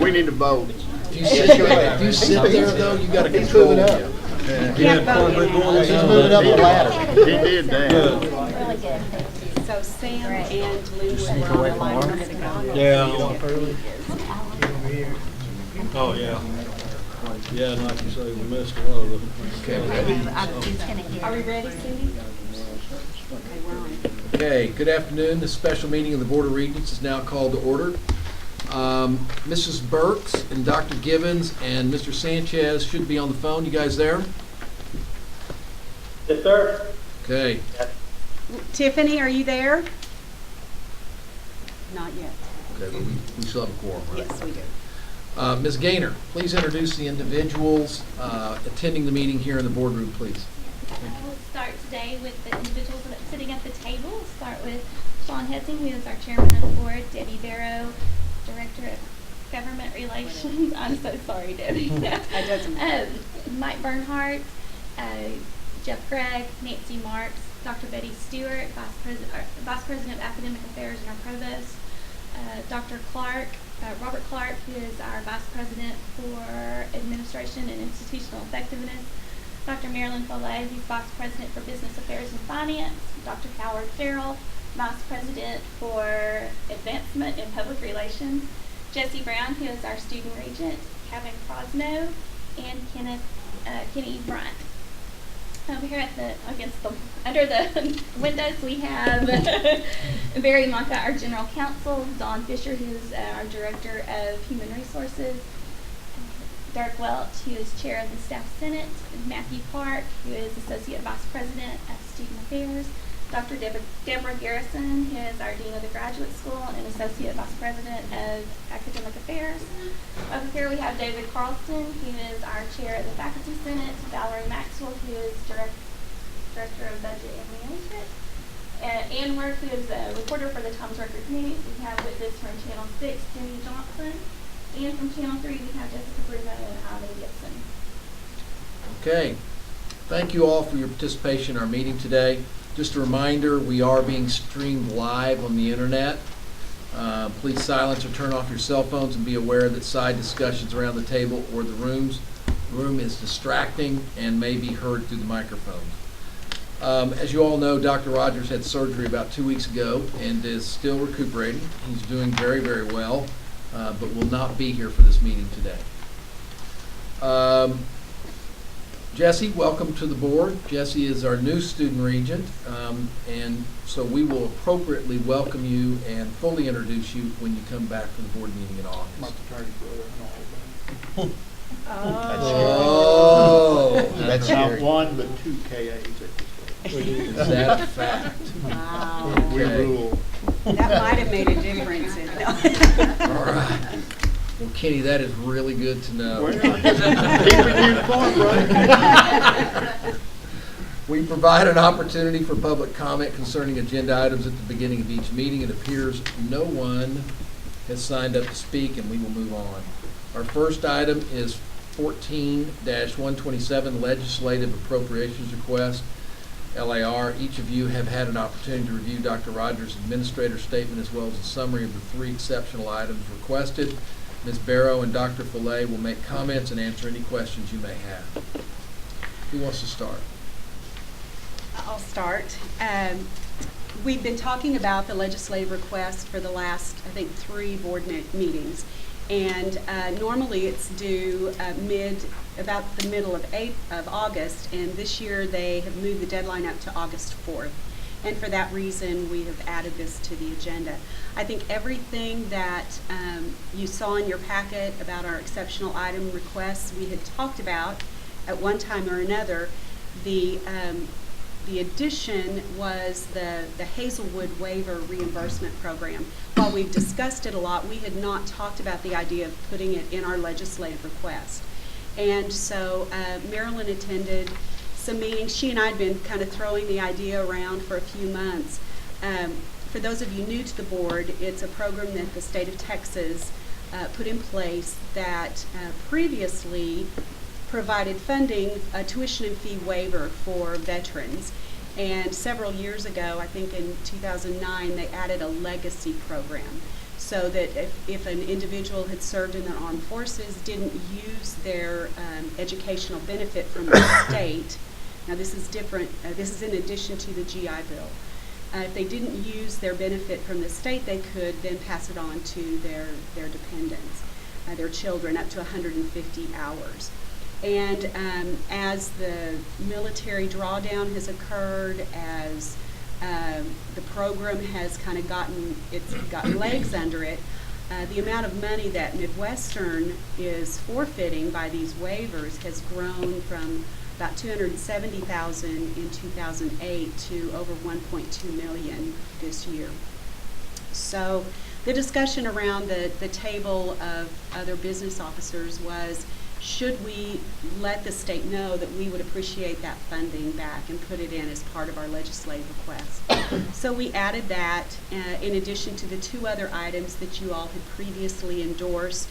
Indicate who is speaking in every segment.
Speaker 1: We need to vote.
Speaker 2: If you sit there though, you got to control it up.
Speaker 3: She's
Speaker 1: moving up the ladder. He did that.
Speaker 3: really good. So Sam and Lynn were on the line a minute ago.
Speaker 4: Yeah. Oh, yeah. Yeah, and like you say, we missed a lot of
Speaker 3: Are we ready, Cindy? Okay, we're on.
Speaker 2: Okay, good afternoon. The special meeting of the Board of Regents is now called to order. Mrs. Burks and Dr. Gibbons and Mr. Sanchez should be on the phone. You guys there?
Speaker 5: Yes, sir.
Speaker 2: Okay.
Speaker 3: Tiffany, are you there? Not yet.
Speaker 2: Okay, but we still have a quorum, right?
Speaker 3: Yes, we do.
Speaker 2: Ms. Gaynor, please introduce the individuals attending the meeting here in the boardroom, please.
Speaker 6: We'll start today with the individuals that are sitting at the table. We'll start with Sean Hetsing, who is our chairman of the board, Debbie Barrow, director of government relations. I'm so sorry, Debbie.
Speaker 3: That doesn't matter.
Speaker 6: Mike Bernhardt, Jeff Gregg, Nancy Marks, Dr. Betty Stewart, Vice President of Academic Affairs and our provost, Dr. Clark, Robert Clark, who is our Vice President for Administration and Institutional Effectiveness, Dr. Marilyn Follet, who's Vice President for Business Affairs and Finance, Dr. Howard Farrell, Vice President for Advancement in Public Relations, Jesse Brown, who is our Student Regent, Kevin Crosno, and Kenny Bryant. Over here under the windows, we have Barry Monka, our General Counsel, Dawn Fisher, who is our Director of Human Resources, Dirk Welch, who is Chair of the Staff Senate, Matthew Clark, who is Associate Vice President of Student Affairs, Dr. Deborah Garrison, who is our Dean of the Graduate School and Associate Vice President of Academic Affairs. Over here we have David Carlson, who is our Chair of the Faculty Senate, Valerie Maxwell, who is Director of Budget and Management, Ann Worth, who is a reporter for the Times Record News. We have with us from Channel 6, Jenny Johnson, and from Channel 3 we have Jessica Bruno and Ivy Gibson.
Speaker 2: Okay. Thank you all for your participation in our meeting today. Just a reminder, we are being streamed live on the internet. Please silence or turn off your cell phones and be aware that side discussions around the table or the room is distracting and may be heard through the microphones. As you all know, Dr. Rogers had surgery about 2 weeks ago and is still recuperating. He's doing very, very well, but will not be here for this meeting today. Jesse, welcome to the board. Jesse is our new student regent, and so we will appropriately welcome you and fully introduce you when you come back for the board meeting in August. Oh,
Speaker 1: That's not one, but two KAs.
Speaker 2: is that a fact?
Speaker 3: Wow.
Speaker 1: We
Speaker 2: Okay.
Speaker 1: rule.
Speaker 3: That might have made a difference.
Speaker 2: All right. Well, Kenny, that is really good to know.
Speaker 1: Well, keeping you informed, brother.
Speaker 2: We provide an opportunity for public comment concerning agenda items at the beginning of each meeting. It appears no one has signed up to speak, and we will move on. Our first item is 14-127, Legislative Appropriations Request, LAR. Each of you have had an opportunity to review Dr. Rogers' administrator statement as well as a summary of the 3 exceptional items requested. Ms. Barrow and Dr. Follet will make comments and answer any questions you may have. Who wants to start?
Speaker 3: I'll start. We've been talking about the legislative request for the last, I think, 3 board meetings. And normally it's due about the middle of August, and this year they have moved the deadline up to August 4th. And for that reason, we have added this to the agenda. I think everything that you saw in your packet about our exceptional item requests, we had talked about at one time or another. The addition was the Hazelwood waiver reimbursement program. While we've discussed it a lot, we had not talked about the idea of putting it in our legislative request. And so Marilyn attended some meetings. She and I had been kind of throwing the idea around for a few months. For those of you new to the board, it's a program that the state of Texas put in place that previously provided funding, a tuition and fee waiver for veterans. And several years ago, I think in 2009, they added a legacy program. so that if an individual had served in the armed forces, didn't use their educational benefit from the state, now this is different, this is in addition to the GI Bill. If they didn't use their benefit from the state, they could then pass it on to their dependents, their children, up to 150 hours. And as the military drawdown has occurred, as the program has kind of gotten legs under it, the amount of money that Midwestern is forfeiting by these waivers has grown from about $270,000 in 2008 to over $1.2 million this year. So the discussion around the table of other business officers was, should we let the state know that we would appreciate that funding back and put it in as part of our legislative request? So we added that in addition to the two other items that you all had previously endorsed,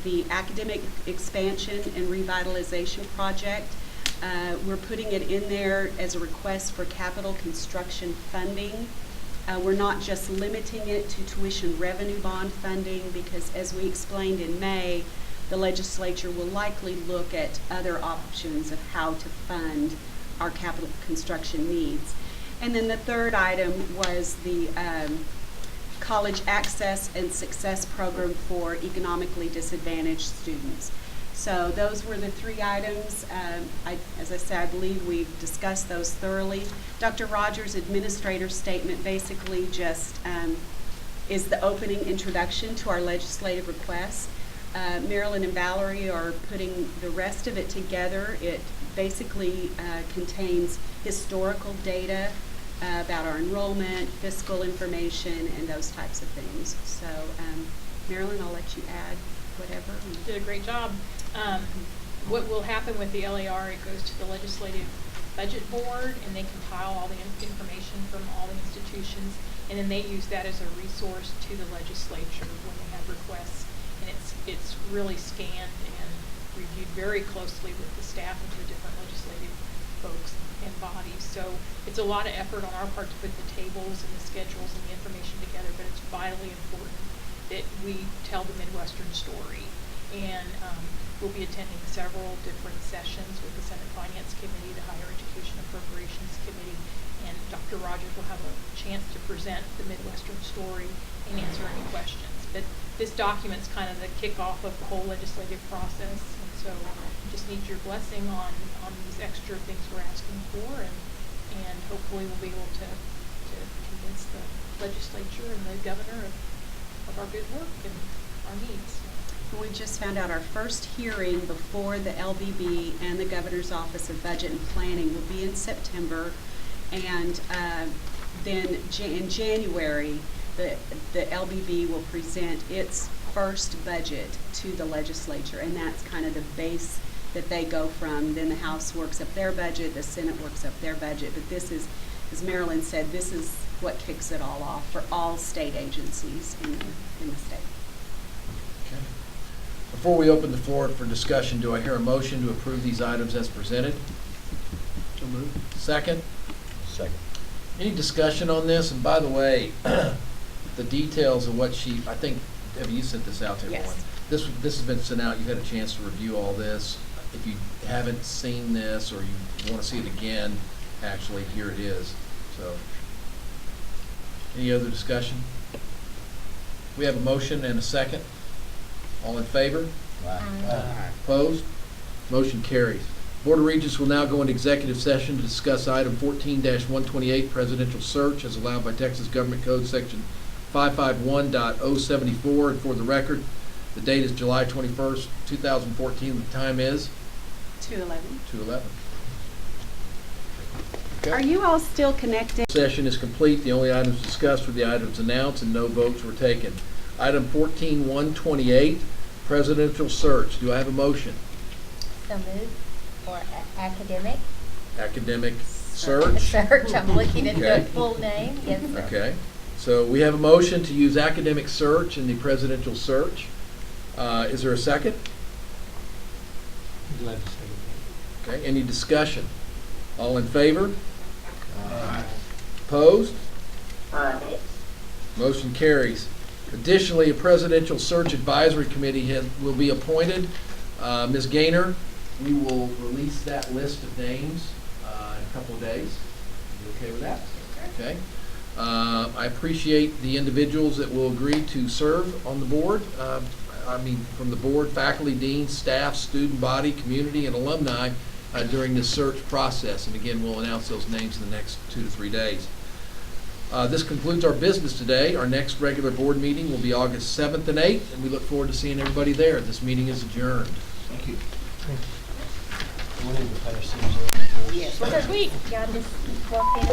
Speaker 3: the academic expansion and revitalization project. We're putting it in there as a request for capital construction funding. We're not just limiting it to tuition revenue bond funding, because as we explained in May, the legislature will likely look at other options of how to fund our capital construction needs. And then the third item was the College Access and Success Program for economically disadvantaged students. So those were the three items. As I said, I believe we've discussed those thoroughly. Dr. Rogers' administrator statement basically just is the opening introduction to our legislative requests. Marilyn and Valerie are putting the rest of it together. It basically contains historical data about our enrollment, fiscal information, and those types of things. So Marilyn, I'll let you add whatever.
Speaker 5: Did a great job. What will happen with the LAR, it goes to the Legislative Budget Board, and they compile all the information from all the institutions, and then they use that as a resource to the legislature when they have requests. And it's really scanned and reviewed very closely with the staff of the different legislative folks and bodies. So it's a lot of effort on our part to put the tables and the schedules and the information together, but it's vitally important that we tell the Midwestern story. And we'll be attending several different sessions with the Senate Finance Committee, the Higher Education Appropriations Committee, and Dr. Rogers will have a chance to present the Midwestern story and answer any questions. But this document's kind of the kickoff of the whole legislative process, and so just need your blessing on these extra things we're asking for, and hopefully we'll be able to convince the legislature and the governor of our good work and our needs.
Speaker 3: We just found out our first hearing before the LBB and the Governor's Office of Budget and Planning will be in September, and then in January the LBB will present its first budget to the legislature, and that's kind of the base that they go from. Then the House works up their budget, the Senate works up their budget, but this is, as Marilyn said, this is what kicks it all off for all state agencies in the state.
Speaker 2: Okay. Before we open the floor for discussion, do I hear a motion to approve these items as presented?
Speaker 4: So moved.
Speaker 2: Second?
Speaker 1: Second.
Speaker 2: Any discussion on this? And by the way, the details of what I think, Debbie, you sent this out to everyone.
Speaker 3: Yes.
Speaker 2: This has been sent out. You've had a chance to review all this. If you haven't seen this or you want to see it again, actually, here it is. So, any other discussion? We have a motion and a second. All in favor? Opposed? Motion carries. Board of Regents will now go into executive session to discuss item 14-128, presidential search as allowed by Texas Government Code section 551.074. And for the record, the date is July 21st, 2014. The time is
Speaker 3: 2:11.
Speaker 2: 2:11.
Speaker 3: Are you all still connected?
Speaker 2: Session is complete. The only items discussed were the items announced and no votes were taken. Item 14-128, presidential search. Do I have a motion?
Speaker 7: So moved for academic
Speaker 2: Academic search.
Speaker 7: search. I'm looking at
Speaker 2: Okay.
Speaker 7: the full name. Yes, sir.
Speaker 2: Okay. So we have a motion to use academic search in the presidential search. Is there a second?
Speaker 4: Glad to see
Speaker 2: Okay. Any discussion? All in favor?
Speaker 4: Aye.
Speaker 2: Opposed? Motion carries. Additionally, a presidential search advisory committee will be appointed. Ms. Gaynor, we will release that list of names in a couple of days. You okay with that? Okay. I appreciate the individuals that will agree to serve on the board. From the board, faculty, deans, staff, student body, community, and alumni during this search process. And again, we'll announce those names in the next 2 to 3 days. This concludes our business today. Our next regular board meeting will be August 7th and 8th, and we look forward to seeing everybody there. This meeting is adjourned. Thank you.
Speaker 7: Yes. Sweet. Y'all just walk in.